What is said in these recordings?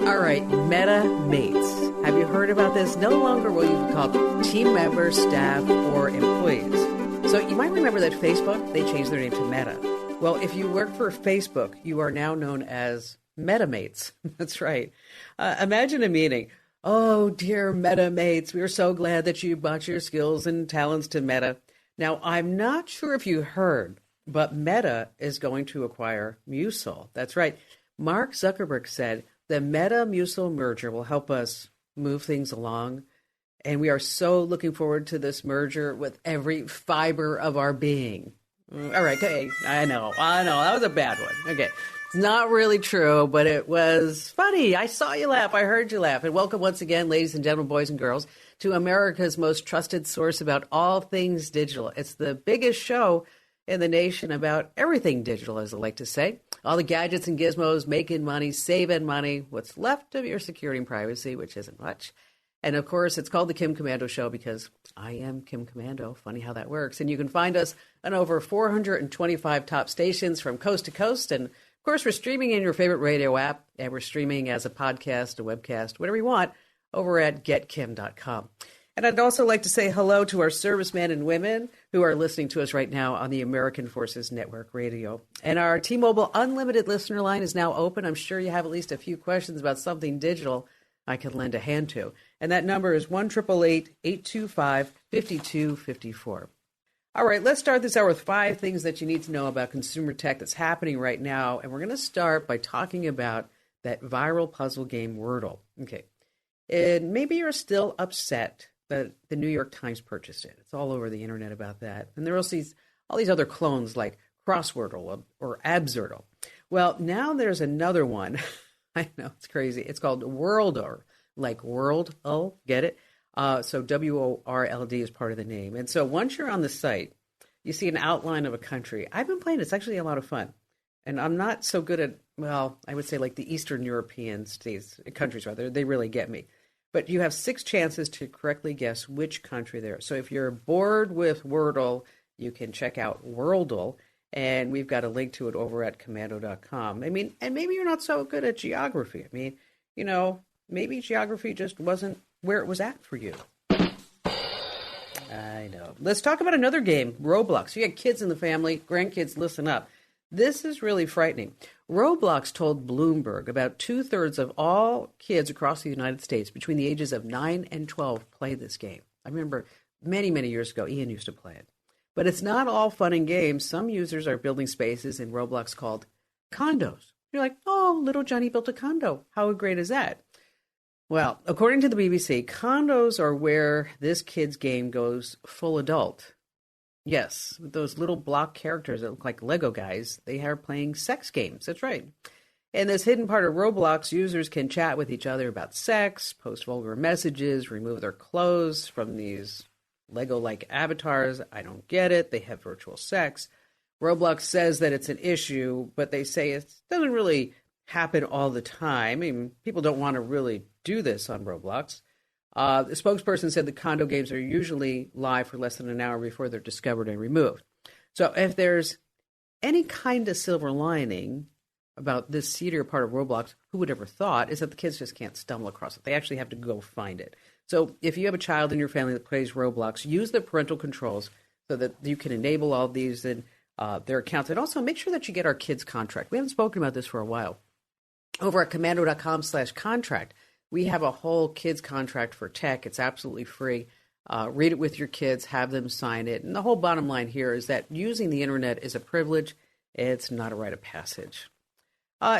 All right, Meta Mates. Have you heard about this? No longer will you be called team members, staff, or employees. So you might remember that Facebook, they changed their name to Meta. Well, if you work for Facebook, you are now known as Meta Mates. That's right. Imagine a meeting. Oh, dear Meta Mates, we are so glad that you brought your skills and talents to Meta. Now, I'm not sure if you heard, but Meta is going to acquire Musil. That's right. Mark Zuckerberg said the Meta-Musil merger will help us move things along. And we are so looking forward to this merger with every fiber of our being. All right, okay. I know. That was a bad one. Okay. It's not really true, but it was funny. I saw you laugh. I heard you laugh. And welcome once again, ladies and gentlemen, boys and girls, to America's most trusted source about all things digital. It's the biggest show in the nation about everything digital, as I like to say. All the gadgets and gizmos, making money, saving money, what's left of your security and privacy, which isn't much. And of course, it's called the Kim Komando Show because I am Kim Komando. Funny how that works. And you can find us on over 425 top stations from coast to coast. And of course, we're streaming in your favorite radio app, and we're streaming as a podcast, a webcast, whatever you want, over at getkim.com. And I'd also like to say hello to our servicemen and women who are listening to us right now on the American Forces Network Radio. And our T-Mobile Unlimited listener line is now open. I'm sure you have at least a few questions about something digital I can lend a hand to. And that number is 1-888-825-5254. All right, let's start this hour with 5 things that you need to know about consumer tech that's happening right now. And we're going to start by talking about that viral puzzle game Wordle. Okay. And maybe you're still upset that the New York Times purchased it. It's all over the internet about that. And there are also all these other clones like Crosswordle or Absurdle. Well, now there's another one. I know, it's crazy. It's called Worldle, like Worldle, get it? So WORLD is part of the name. And so once you're on the site, you see an outline of a country. I've been playing. It's actually a lot of fun. And I'm not so good at, well, I would say like the Eastern European countries, rather. They really get me. But you have 6 chances to correctly guess which country they're. So if you're bored with Wordle, you can check out Worldle. And we've got a link to it over at Komando.com. I mean, and maybe you're not so good at geography. I mean, you know, maybe geography just wasn't where it was at for you. I know. Let's talk about another game, Roblox. You got kids in the family, grandkids, listen up. This is really frightening. Roblox told Bloomberg about 2/3 of all kids across the United States between the ages of 9 and 12 play this game. I remember many, many years ago, Ian used to play it. But it's not all fun and games. Some users are building spaces in Roblox called condos. You're like, oh, little Johnny built a condo. How great is that? Well, according to the BBC, condos are where this kid's game goes full adult. Yes, those little block characters that look like Lego guys, they are playing sex games. That's right. In this hidden part of Roblox, users can chat with each other about sex, post vulgar messages, remove their clothes from these Lego-like avatars. I don't get it. They have virtual sex. Roblox says that it's an issue, but they say it doesn't really happen all the time. I mean, people don't want to really do this on Roblox. The spokesperson said the condo games are usually live for less than an hour before they're discovered and removed. So if there's any kind of silver lining about this seedier part of Roblox, who would ever thought, is that the kids just can't stumble across it. They actually have to go find it. So if you have a child in your family that plays Roblox, use the parental controls so that you can enable all these in their accounts. And also make sure that you get our kids contract. We haven't spoken about this for a while. Over at Komando.com/contract, we have a whole kids contract for tech. It's absolutely free. Read it with your kids, have them sign it. And the whole bottom line here is that using the internet is a privilege. It's not a rite of passage.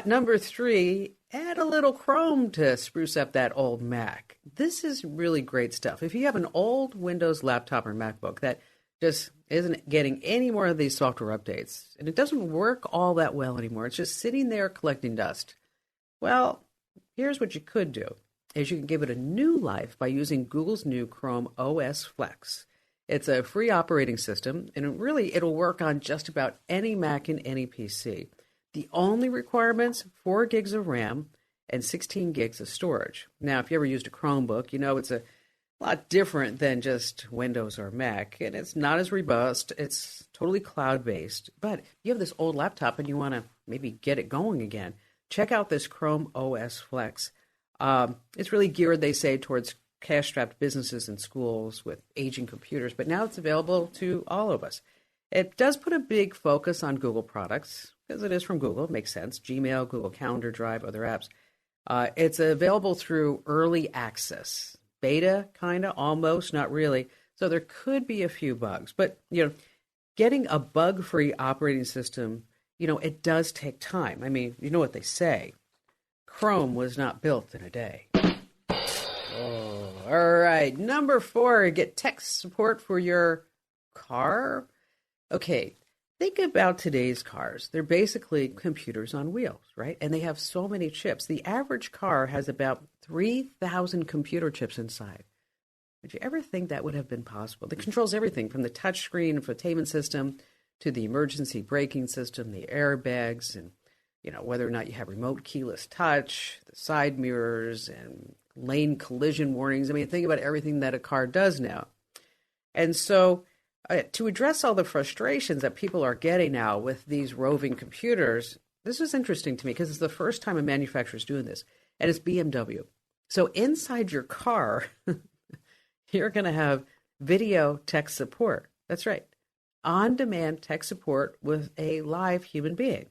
Number 3, add a little Chrome to spruce up that old Mac. This is really great stuff. If you have an old Windows laptop or MacBook that just isn't getting any more of these software updates, and it doesn't work all that well anymore, it's just sitting there collecting dust. Well, here's what you could do, is you can give it a new life by using Google's new Chrome OS Flex. It's a free operating system, and it'll work on just about any Mac and any PC. The only requirements, 4 gigs of RAM and 16 gigs of storage. Now, if you ever used a Chromebook, you know it's a lot different than just Windows or Mac, and it's not as robust. It's totally cloud-based. But if you have this old laptop and you want to maybe get it going again, check out this Chrome OS Flex. It's really geared, they say, towards cash-strapped businesses and schools with aging computers, but now it's available to all of us. It does put a big focus on Google products, because it is from Google. It makes sense. Gmail, Google Calendar, Drive, other apps. It's available through early access. Beta, kind of, almost, not really. So there could be a few bugs. But, getting a bug-free operating system, it does take time. I mean, you know what they say. Chrome was not built in a day. Oh, all right. Number 4, get tech support for your car. Okay, think about today's cars. They're basically computers on wheels, right? And they have so many chips. The average car has about 3,000 computer chips inside. Did you ever think that would have been possible? It controls everything from the touchscreen infotainment system to the emergency braking system, the airbags, and whether or not you have remote keyless touch, the side mirrors, and lane collision warnings. I mean, think about everything that a car does now. And so to address all the frustrations that people are getting now with these roving computers, this is interesting to me because it's the first time a manufacturer is doing this, and it's BMW. So inside your car, you're going to have video tech support. That's right. On-demand tech support with a live human being.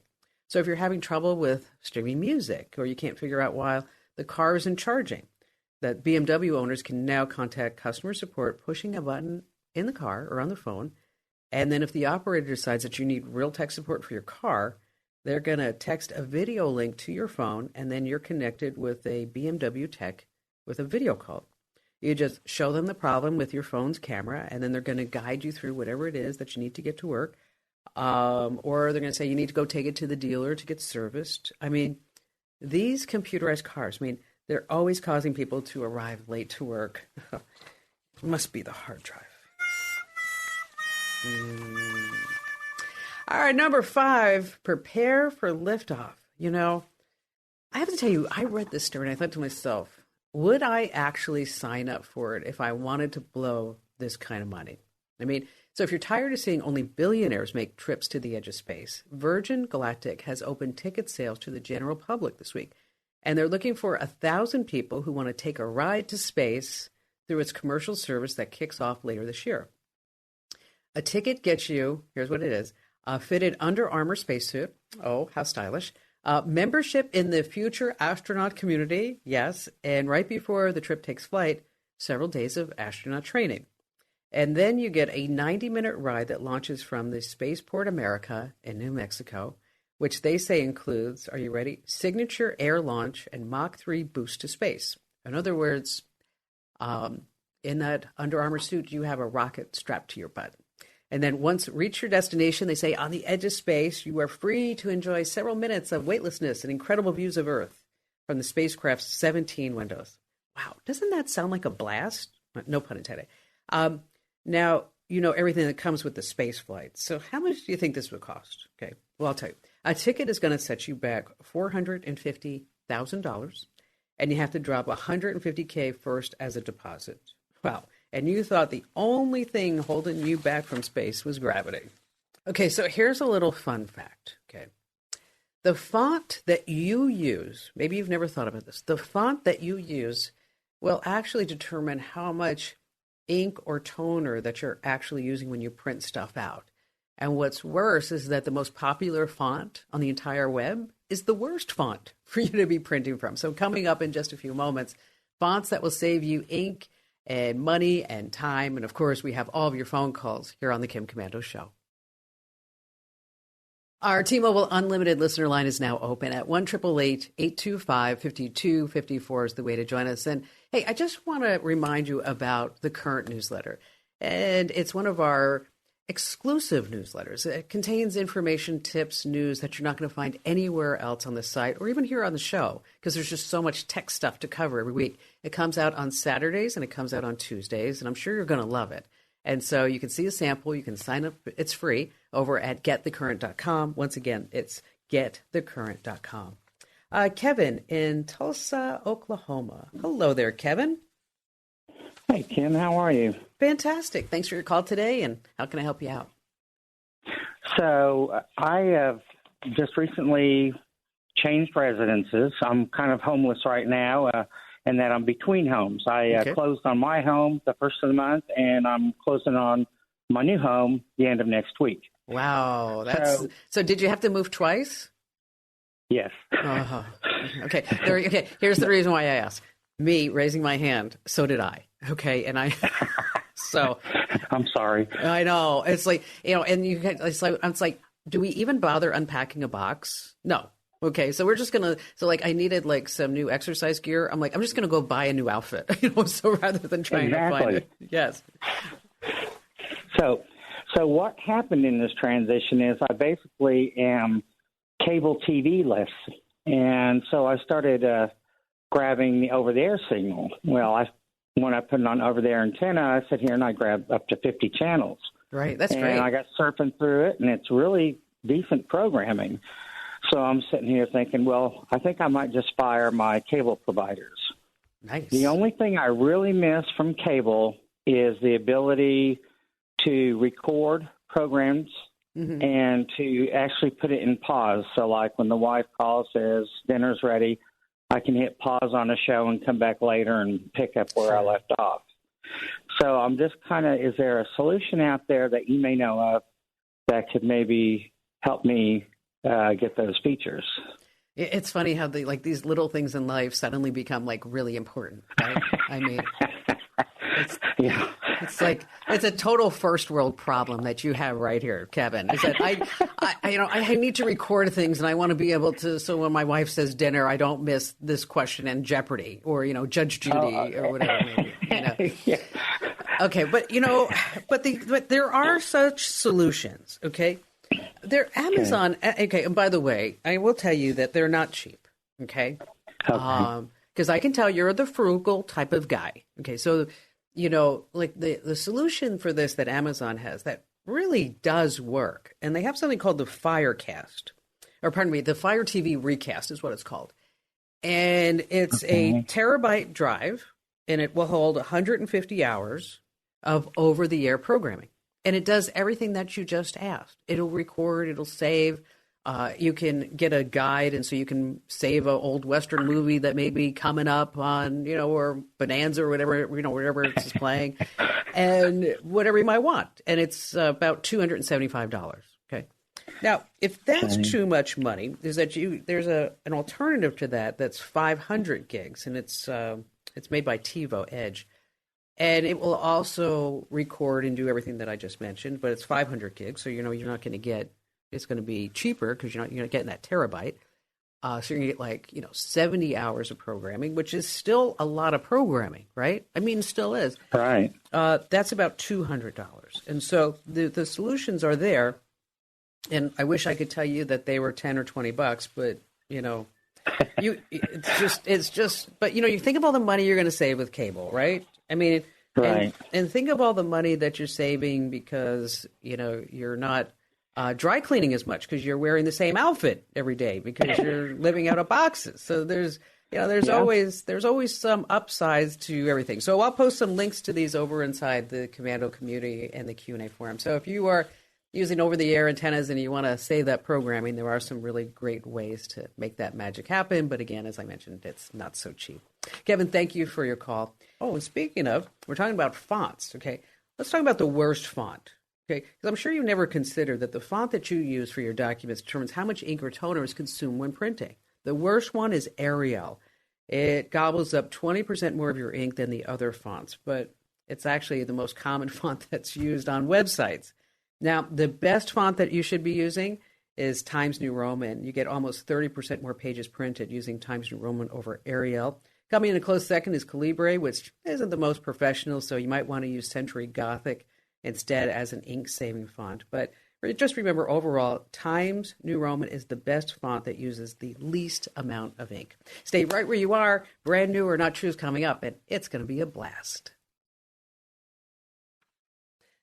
So if you're having trouble with streaming music or you can't figure out why the car isn't charging, that BMW owners can now contact customer support pushing a button in the car or on the phone. And then if the operator decides that you need real tech support for your car, they're going to text a video link to your phone, and then you're connected with a BMW tech with a video call. You just show them the problem with your phone's camera, and then they're going to guide you through whatever it is that you need to get to work. Or they're going to say you need to go take it to the dealer to get serviced. I mean, these computerized cars, they're always causing people to arrive late to work. It must be the hard drive. All right, number 5, prepare for liftoff. I have to tell you, I read this story and I thought to myself, would I actually sign up for it if I wanted to blow this kind of money? So if you're tired of seeing only billionaires make trips to the edge of space, Virgin Galactic has opened ticket sales to the general public this week. And they're looking for 1,000 people who want to take a ride to space through its commercial service that kicks off later this year. A ticket gets you, here's what it is, a fitted Under Armour spacesuit. Oh, how stylish. Membership in the Future Astronaut Community, yes. And right before the trip takes flight, several days of astronaut training. And then you get a 90-minute ride that launches from the Spaceport America in New Mexico, which they say includes, are you ready, signature air launch and Mach 3 boost to space. In other words, in that Under Armour suit, you have a rocket strapped to your butt. And then once reach your destination, they say on the edge of space, you are free to enjoy several minutes of weightlessness and incredible views of Earth from the spacecraft's 17 windows. Wow, doesn't that sound like a blast? No pun intended. Now, everything that comes with the space flight. So how much do you think this would cost? Okay, well, I'll tell you. A ticket is going to set you back $450,000, and you have to drop $150K first as a deposit. Wow. And you thought the only thing holding you back from space was gravity. Okay, so here's a little fun fact, okay? The font that you use, maybe you've never thought about this, the font that you use will actually determine how much ink or toner that you're actually using when you print stuff out. And what's worse is that the most popular font on the entire web is the worst font for you to be printing from. So coming up in just a few moments, fonts that will save you ink and money and time. And of course, we have all of your phone calls here on the Kim Komando Show. Our T-Mobile Unlimited listener line is now open at 1-888-825-5254 is the way to join us. And hey, I just want to remind you about the Current newsletter. And it's one of our exclusive newsletters. It contains information, tips, news that you're not going to find anywhere else on the site or even here on the show because there's just so much tech stuff to cover every week. It comes out on Saturdays and it comes out on Tuesdays, and I'm sure you're going to love it. And so you can see a sample. You can sign up. It's free over at getthecurrent.com. Once again, it's getthecurrent.com. Kevin in Tulsa, Oklahoma. Hello there, Kevin. Hey, Kim. How are you? Fantastic. Thanks for your call today. And how can I help you out? So I have just recently changed residences. I'm kind of homeless right now, and that I'm between homes. I closed on my home the first of the month, and I'm closing on my new home the end of next week. Wow. So did you have to move twice? Yes. Okay. Okay. Here's the reason why I asked. Me raising my hand, so did I. Okay. And so I'm sorry. I know. It's like, and it's like, do we even bother unpacking a box? No. Okay. So we're just going to, I needed like some new exercise gear. I'm just going to go buy a new outfit, so rather than trying to find it. Yes. So what happened in this transition is I basically am cable TV less. And so I started grabbing the over-the-air signal. Well, when I put it on over-the-air antenna, I sit here and I grab up to 50 channels. Right, that's great. And I got surfing through it, and it's really decent programming. So I'm sitting here thinking, well, I think I might just fire my cable providers. Nice. The only thing I really miss from cable is the ability to record programs and to actually put it in pause. So like when the wife calls, says dinner's ready, I can hit pause on a show and come back later and pick up where I left off. So I'm just is there a solution out there that you may know of that could maybe help me get those features? It's funny how these little things in life suddenly become really important, right? I mean, it's like it's a total first world problem that you have right here, Kevin. Is that I need to record things and I want to be able to, so when my wife says dinner, I don't miss this question in Jeopardy or Judge Judy or whatever. Maybe, Yeah. Okay, but but there are such solutions. Okay. They're Amazon. Okay. And by the way, I will tell you that they're not cheap. Okay. Because I can tell you're the frugal type of guy. Okay. So, the solution for this that Amazon has that really does work. And they have something called the Firecast, or pardon me, the Fire TV Recast is what it's called. And it's a terabyte drive, and it will hold 150 hours of over-the-air programming. And it does everything that you just asked. It'll record, it'll save. You can get a guide, and so you can save an old Western movie that may be coming up on, or Bonanza or whatever, wherever it's playing, and whatever you might want. And it's about $275. Okay. Now, if that's too much money, there's an alternative to that that's 500 gigs, and it's made by TiVo Edge. And it will also record and do everything that I just mentioned, but it's 500 gigs, so you're not going to get. It's going to be cheaper because you're not getting that terabyte. So you're going to get 70 hours of programming, which is still a lot of programming, right? I mean, it still is. Right. That's about $200. And so the solutions are there. And I wish I could tell you that they were 10 or 20 bucks, but it's just, but you think of all the money you're going to save with cable, right? I mean, right. And think of all the money that you're saving because, you're not dry cleaning as much because you're wearing the same outfit every day because you're living out of boxes. So there's always some upsides to everything. So I'll post some links to these over inside the Komando Community and the Q&A forum. So if you are using over-the-air antennas and you want to save that programming, there are some really great ways to make that magic happen. But again, as I mentioned, it's not so cheap. Kevin, thank you for your call. Oh, and speaking of, we're talking about fonts. Okay, let's talk about the worst font. Okay, because I'm sure you've never considered that the font that you use for your documents determines how much ink or toner is consumed when printing. The worst one is Arial. It gobbles up 20% more of your ink than the other fonts, but it's actually the most common font that's used on websites. Now, the best font that you should be using is Times New Roman. You get almost 30% more pages printed using Times New Roman over Arial. Coming in a close second is Calibre, which isn't the most professional, so you might want to use Century Gothic instead as an ink-saving font. But just remember, overall, Times New Roman is the best font that uses the least amount of ink. Stay right where you are. Brand New or Not True is coming up, and it's going to be a blast.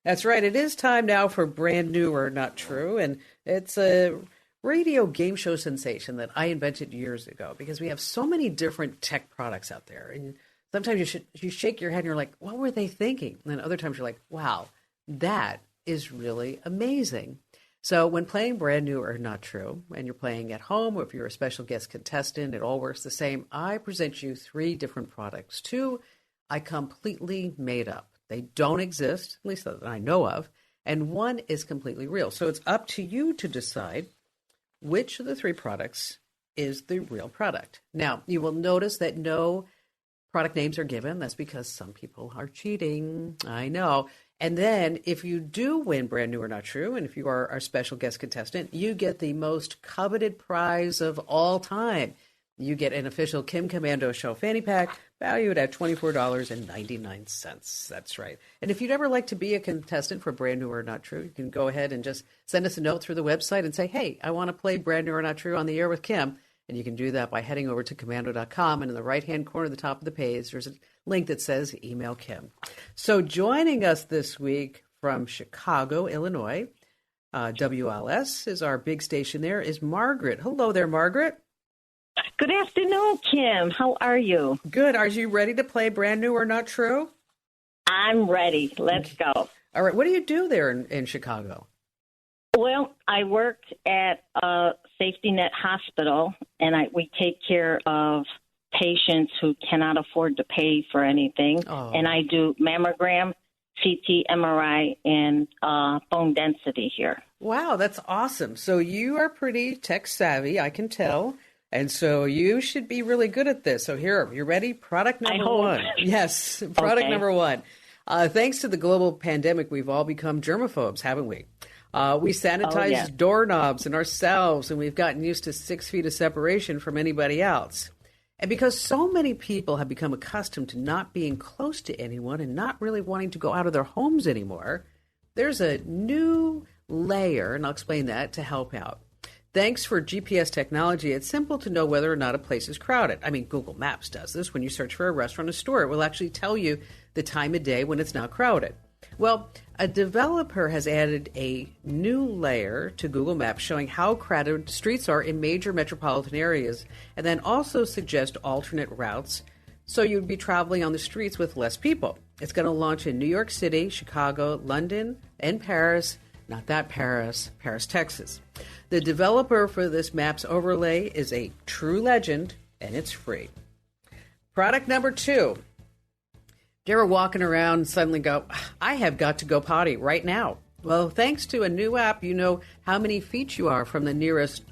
That's right. It is time now for Brand New or Not True, and it's a radio game show sensation that I invented years ago because we have so many different tech products out there. And sometimes you shake your head and you're like, what were they thinking? And then other times you're like, wow, that is really amazing. So when playing Brand New or Not True, and you're playing at home, or if you're a special guest contestant, it all works the same. I present you 3 different products. 2 I completely made up. They don't exist, at least that I know of, and 1 is completely real. So it's up to you to decide which of the 3 products is the real product. Now, you will notice that no product names are given. That's because some people are cheating. I know. And then if you do win Brand New or Not True, and if you are our special guest contestant, you get the most coveted prize of all time. You get an official Kim Komando Show fanny pack valued at $24.99. That's right. And if you'd ever like to be a contestant for Brand New or Not True, you can go ahead and just send us a note through the website and say, hey, I want to play Brand New or Not True on the air with Kim. And you can do that by heading over to komando.com. And in the right-hand corner at the top of the page, there's a link that says Email Kim. So joining us this week from Chicago, Illinois, WLS is our big station there, is Margaret. Hello there, Margaret. Good afternoon, Kim. How are you? Good. Are you ready to play Brand New or Not True? I'm ready. Let's go. All right. What do you do there in Chicago? Well, I work at a safety net hospital, and we take care of patients who cannot afford to pay for anything. Oh. And I do mammogram, CT, MRI, and bone density here. Wow, that's awesome. So you are pretty tech savvy, I can tell. And so you should be really good at this. So here, you ready? Product number 1. Yes, product number 1. Thanks to the global pandemic, we've all become germaphobes, haven't we? We sanitize doorknobs and ourselves, and we've gotten used to 6 feet of separation from anybody else. And because so many people have become accustomed to not being close to anyone and not really wanting to go out of their homes anymore, there's a new layer, and I'll explain that, to help out. Thanks for GPS technology, it's simple to know whether or not a place is crowded. I mean, Google Maps does this. When you search for a restaurant or store, it will actually tell you the time of day when it's not crowded. Well, a developer has added a new layer to Google Maps showing how crowded streets are in major metropolitan areas, and then also suggest alternate routes so you'd be traveling on the streets with less people. It's going to launch in New York City, Chicago, London, and Paris. Not that Paris, Paris, Texas. The developer for this Maps overlay is a true legend, and it's free. Product number 2. You ever walking around and suddenly go, I have got to go potty right now? Well, thanks to a new app, you know how many feet you are from the nearest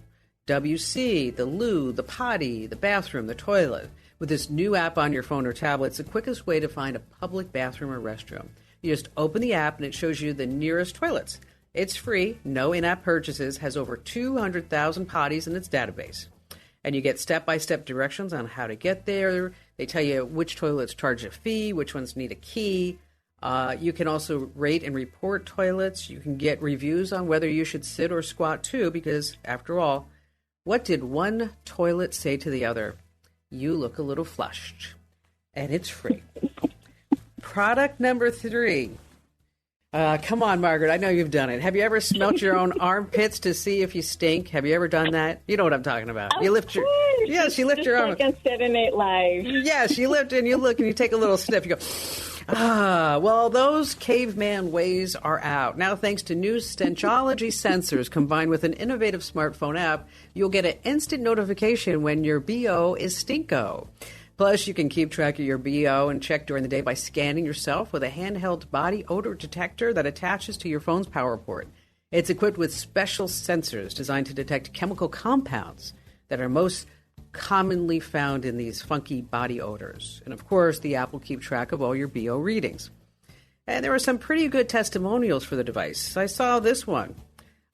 WC, the loo, the potty, the bathroom, the toilet. With this new app on your phone or tablet, it's the quickest way to find a public bathroom or restroom. You just open the app and it shows you the nearest toilets. It's free, no in-app purchases, has over 200,000 potties in its database. And you get step-by-step directions on how to get there. They tell you which toilets charge a fee, which ones need a key. You can also rate and report toilets. You can get reviews on whether you should sit or squat too, because after all, what did one toilet say to the other? You look a little flushed. And it's free. Product number 3. Come on, Margaret. I know you've done it. Have you ever smelt your own armpits to see if you stink? Have you ever done that? You know what I'm talking about. You lift your, yes, you lift your arm. Like on Saturday Night Live. Yes, you lift and you look and you take a little sniff. You go, well, those caveman ways are out. Now, thanks to new stenchology sensors combined with an innovative smartphone app, you'll get an instant notification when your BO is stinko. Plus, you can keep track of your BO and check during the day by scanning yourself with a handheld body odor detector that attaches to your phone's power port. It's equipped with special sensors designed to detect chemical compounds that are most commonly found in these funky body odors. And of course, the app will keep track of all your BO readings. And there are some pretty good testimonials for the device. I saw this one.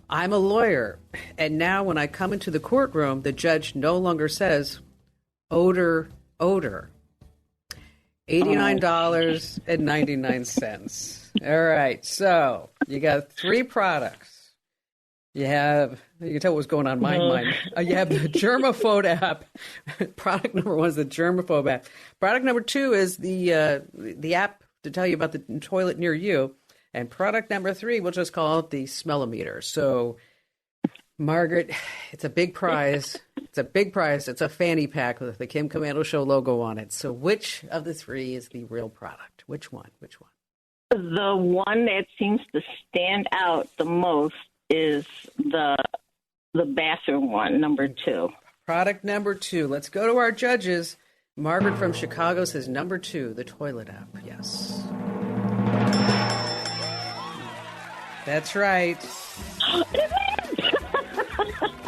I'm a lawyer, and now when I come into the courtroom, the judge no longer says, odor. $89.99. All right, so you got 3 products. You can tell what's going on in my mind. You have the germaphobe app. Product number 1 is the germaphobe app. Product number 2 is the app to tell you about the toilet near you. And product number 3, we'll just call it the smellometer. So, Margaret, it's a big prize. It's a big prize. It's a fanny pack with the Kim Komando Show logo on it. So which of the 3 is the real product? Which one? The one that seems to stand out the most is the bathroom one, number 2. Product number 2. Let's go to our judges. Margaret from Chicago says number 2, the toilet app. Yes. That's right.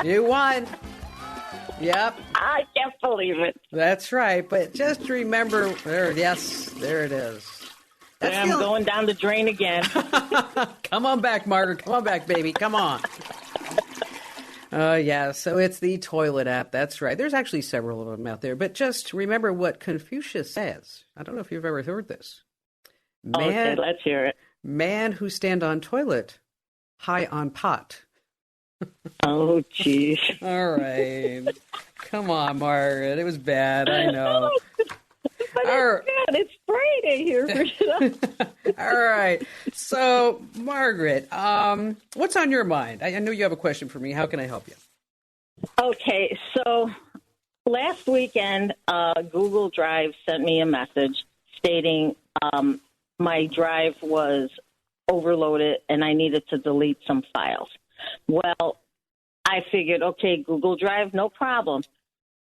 You won. Yep. I can't believe it. That's right. But just remember, there it is. I'm going down the drain again. Come on back, Margaret. Come on back, baby. Come on. Yeah, so it's the toilet app. That's right. There's actually several of them out there. But just remember what Confucius says. I don't know if you've ever heard this. Okay, let's hear it. Man who stand on toilet, high on pot. Oh, jeez. All right. Come on, Margaret. It was bad. I know. But it's good. It's Friday here. All right. So, Margaret, what's on your mind? I know you have a question for me. How can I help you? Okay. So, last weekend, Google Drive sent me a message stating my drive was overloaded and I needed to delete some files. Well, I figured, okay, Google Drive, no problem.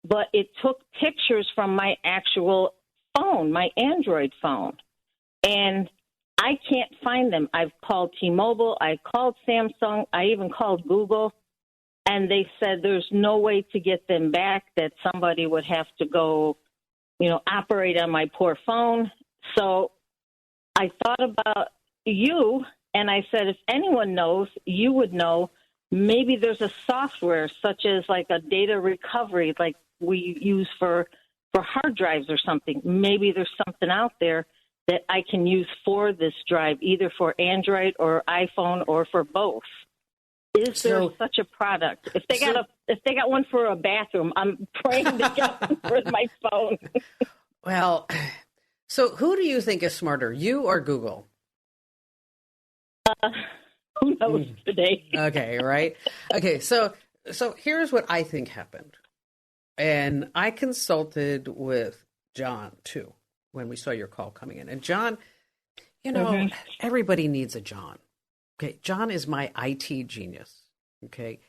But it took pictures from my actual phone, my Android phone. And I can't find them. I've called T-Mobile. I called Samsung. I even called Google. And they said there's no way to get them back, that somebody would have to go, operate on my poor phone. So I thought about you, and I said, if anyone knows, you would know. Maybe there's a software such as like a data recovery like we use for hard drives or something. Maybe there's something out there that I can use for this drive, either for Android or iPhone or for both. Is there such a product? If they got one for a bathroom, I'm praying to get one for my phone. Well, so who do you think is smarter, you or Google? Who knows today? Okay, right. Okay, so here's what I think happened. And I consulted with John, too, when we saw your call coming in. And John, everybody needs a John. Okay, John is my IT genius. Okay,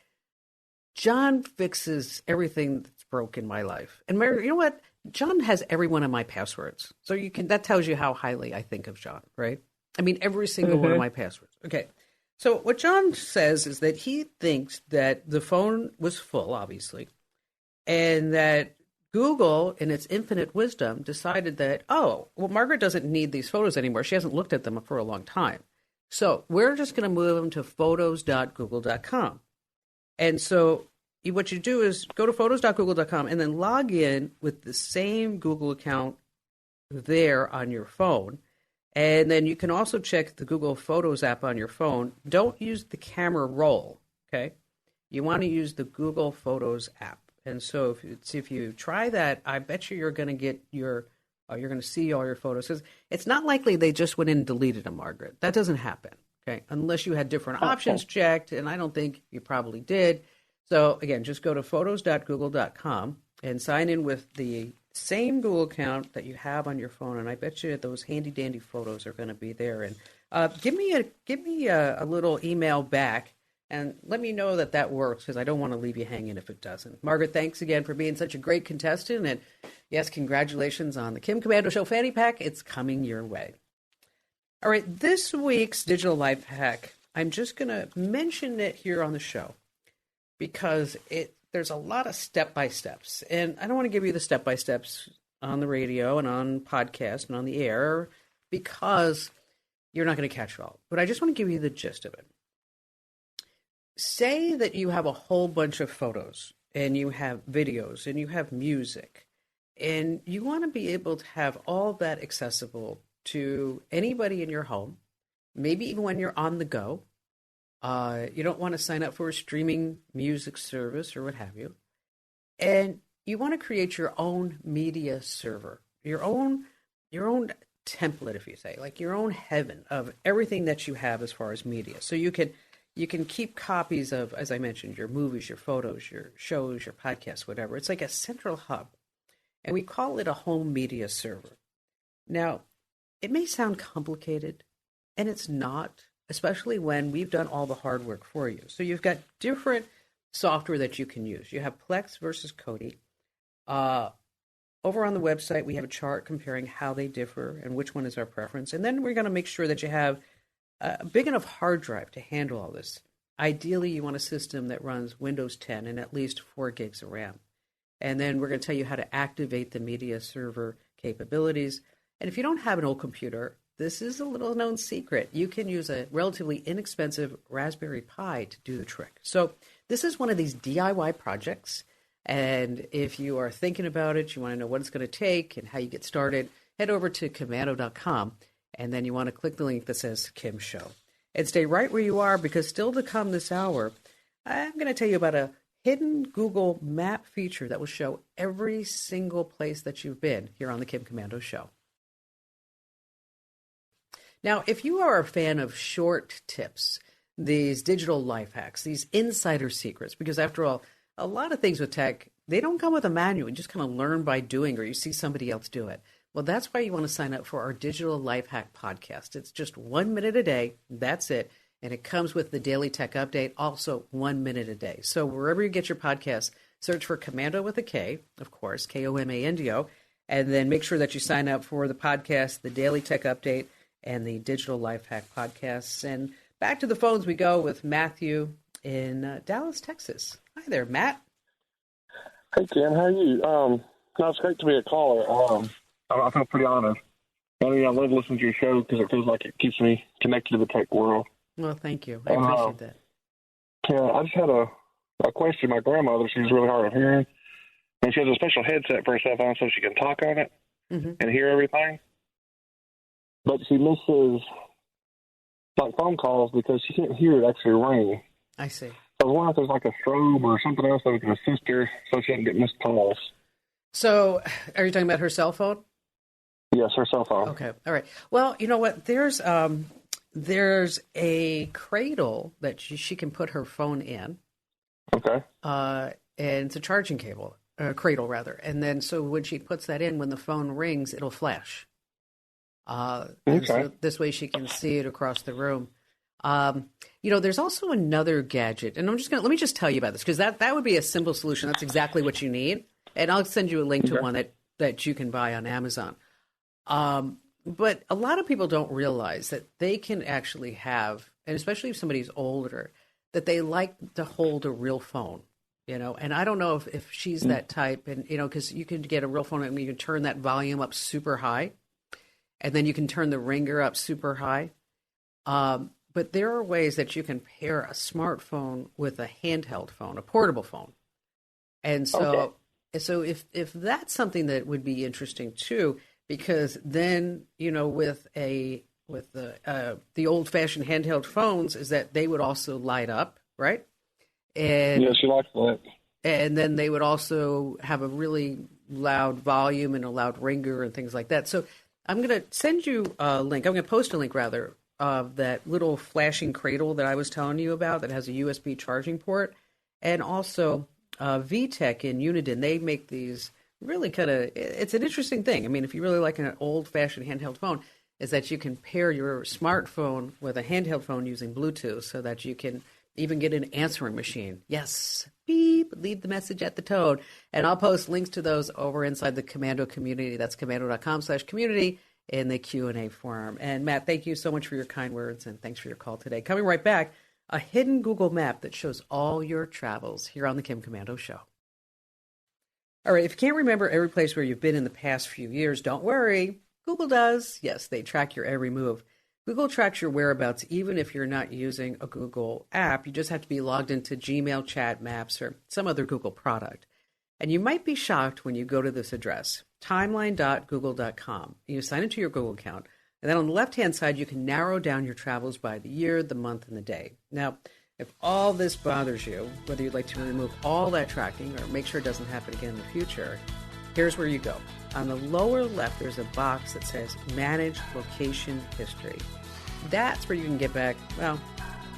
John fixes everything that's broke in my life. And Mary, you know what? John has every one of my passwords. So that tells you how highly I think of John, right? I mean, every single one of my passwords. Okay. So what John says is that he thinks that the phone was full, obviously, and that Google, in its infinite wisdom, decided that, Margaret doesn't need these photos anymore. She hasn't looked at them for a long time. So we're just going to move them to photos.google.com. And so what you do is go to photos.google.com and then log in with the same Google account there on your phone. And then you can also check the Google Photos app on your phone. Don't use the camera roll, okay? You want to use the Google Photos app. And so if you try that, I bet you're going to get you're going to see all your photos. 'Cause it's not likely they just went in and deleted them, Margaret. That doesn't happen, okay? Unless you had different options checked, and I don't think you probably did. So again, just go to photos.google.com and sign in with the same Google account that you have on your phone, and I bet you those handy dandy photos are going to be there. And give me a little email back and let me know that works, because I don't want to leave you hanging if it doesn't. Margaret, thanks again for being such a great contestant, and yes, congratulations on the Kim Komando Show Fanny Pack. It's coming your way. All right, this week's digital life hack, I'm just going to mention it here on the show because there's a lot of step-by-steps, and I don't want to give you the step-by-steps on the radio and on podcast and on the air because you're not going to catch it all. But I just want to give you the gist of it. Say that you have a whole bunch of photos and you have videos and you have music, and you want to be able to have all that accessible to anybody in your home, maybe even when you're on the go. You don't want to sign up for a streaming music service or what have you. And you want to create your own media server, your own template, if you say, like your own heaven of everything that you have as far as media. So you can keep copies of, as I mentioned, your movies, your photos, your shows, your podcasts, whatever. It's like a central hub. And we call it a home media server. Now, it may sound complicated, and it's not. especially when we've done all the hard work for you. So you've got different software that you can use. You have Plex versus Kodi. Over on the website, we have a chart comparing how they differ and which one is our preference. And then we're going to make sure that you have a big enough hard drive to handle all this. Ideally, you want a system that runs Windows 10 and at least 4 gigs of RAM. And then we're going to tell you how to activate the media server capabilities. And if you don't have an old computer, this is a little known secret. You can use a relatively inexpensive Raspberry Pi to do the trick. So this is one of these DIY projects. And if you are thinking about it, you want to know what it's going to take and how you get started, head over to Komando.com. And then you want to click the link that says Kim Show. And stay right where you are, because still to come this hour, I'm going to tell you about a hidden Google Map feature that will show every single place that you've been here on the Kim Komando Show. Now, if you are a fan of short tips, these digital life hacks, these insider secrets, because after all, a lot of things with tech, they don't come with a manual. You just kind of learn by doing, or you see somebody else do it. Well, that's why you want to sign up for our Digital Life Hack podcast. It's just 1 minute a day. That's it. And it comes with the daily tech update, also 1 minute a day. So wherever you get your podcasts, search for Komando with a K, of course, Komando, and then make sure that you sign up for the podcast, the daily tech update, and the Digital Life Hack podcasts. And back to the phones we go with Matthew in Dallas, Texas. Hi there, Matt. Hey, Kim. How are you? No, it's great to be a caller. I feel pretty honored. I mean, I love listening to your show because it feels like it keeps me connected to the tech world. Well, thank you. I appreciate that. Yeah, I just had a question. My grandmother, she's really hard of hearing, and she has a special headset for her cell phone so she can talk on it and hear everything. But she misses like phone calls because she can't hear it actually ring. I see. So I was wondering if there's like a strobe or something else that we can assist her so she doesn't get missed calls. So are you talking about her cell phone? Yes, her cell phone. Okay. All right. Well, you know what? There's a cradle that she can put her phone in. Okay. And it's a charging cable, cradle rather. And then so when she puts that in, when the phone rings, it'll flash. Okay. So this way she can see it across the room. There's also another gadget, and let me just tell you about this, because that would be a simple solution. That's exactly what you need. And I'll send you a link to one that you can buy on Amazon. But a lot of people don't realize that they can actually have, and especially if somebody's older, that they like to hold a real phone, and I don't know if she's that type, and, because you can get a real phone and you can turn that volume up super high, and then you can turn the ringer up super high. But there are ways that you can pair a smartphone with a handheld phone, a portable phone. And so, so if that's something that would be interesting too, because then, with the old-fashioned handheld phones, is that they would also light up, right? And yeah, she likes that. And then they would also have a really loud volume and a loud ringer and things like that. So I'm going to send you a link. I'm going to post a link, rather, of that little flashing cradle that I was telling you about that has a USB charging port. And also VTech in Uniden, they make these really it's an interesting thing. I mean, if you really like an old-fashioned handheld phone, is that you can pair your smartphone with a handheld phone using Bluetooth so that you can even get an answering machine. Yes, beep, leave the message at the tone. And I'll post links to those over inside the Komando community. That's komando.com/community in the Q&A forum. And Matt, thank you so much for your kind words, and thanks for your call today. Coming right back, a hidden Google map that shows all your travels here on the Kim Komando Show. All right, if you can't remember every place where you've been in the past few years, don't worry. Google does. Yes, they track your every move. Google tracks your whereabouts even if you're not using a Google app. You just have to be logged into Gmail, Chat, Maps, or some other Google product. And you might be shocked when you go to this address, timeline.google.com. You sign into your Google account, and then on the left-hand side, you can narrow down your travels by the year, the month, and the day. Now, if all this bothers you, whether you'd like to remove all that tracking or make sure it doesn't happen again in the future, here's where you go. On the lower left, there's a box that says Manage Location History. That's where you can get back,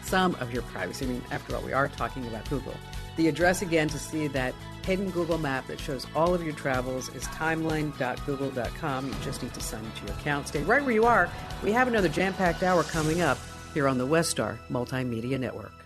some of your privacy. I mean, after all, we are talking about Google. The address again to see that hidden Google map that shows all of your travels is timeline.google.com. You just need to sign into your account. Stay right where you are. We have another jam-packed hour coming up. here on the West Star Multimedia Network.